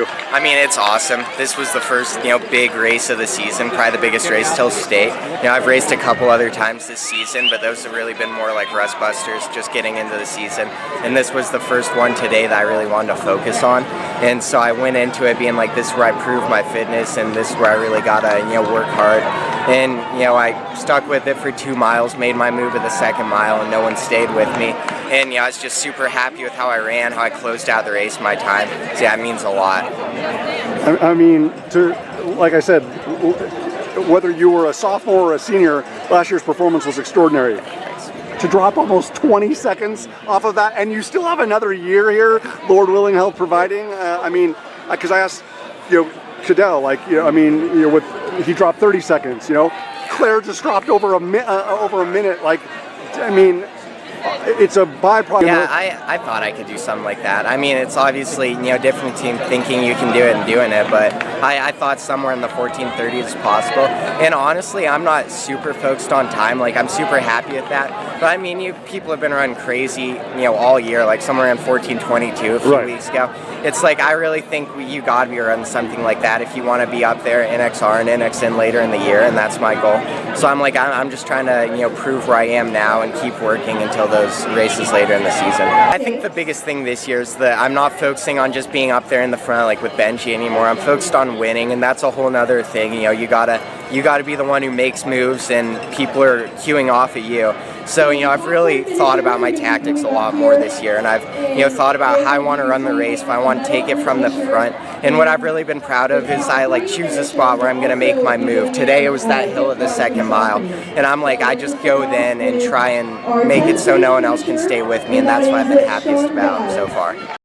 you? I mean, it's awesome. This was the first, big race of the season, probably the biggest race till state. I've raced a couple other times this season, but those have really been more like rust busters, just getting into the season. And this was the first one today that I really wanted to focus on. And so I went into it being like, this is where I prove my fitness, and this is where I really gotta, work hard. And, I stuck with it for 2 miles, made my move at the second mile, and no one stayed with me. And, I was just super happy with how I ran, how I closed out the race, my time. So, yeah, it means a lot. I mean, like I said, whether you were a sophomore or a senior, last year's performance was extraordinary. To drop almost 20 seconds off of that, and you still have another year here, Lord willing, health providing. Because I asked, Cadell, he dropped 30 seconds. Claire just dropped over a minute. It's a byproduct. Yeah, I thought I could do something like that. I mean, it's obviously, different team thinking you can do it and doing it, but I thought somewhere in the 14:30 is possible. And honestly, I'm not super focused on time. I'm super happy with that. But I mean, people have been running crazy, all year, somewhere around 14:22 a few weeks ago. It's I really think you got to be running something like that if you want to be up there in XR and NXN later in the year, and that's my goal. So I'm just trying to, prove where I am now and keep working until those races later in the season. I think the biggest thing this year is that I'm not focusing on just being up there in the front with Benji anymore. I'm focused on winning, and that's a whole nother thing. You gotta be the one who makes moves, and people are queuing off at you. So, I've really thought about my tactics a lot more this year, and I've, thought about how I want to run the race, if I want to take it from the front. And what I've really been proud of is I choose a spot where I'm going to make my move. Today it was that hill at the second mile, and I'm I just go then and try and make it so no one else can stay with me, and that's what I've been happiest about so far.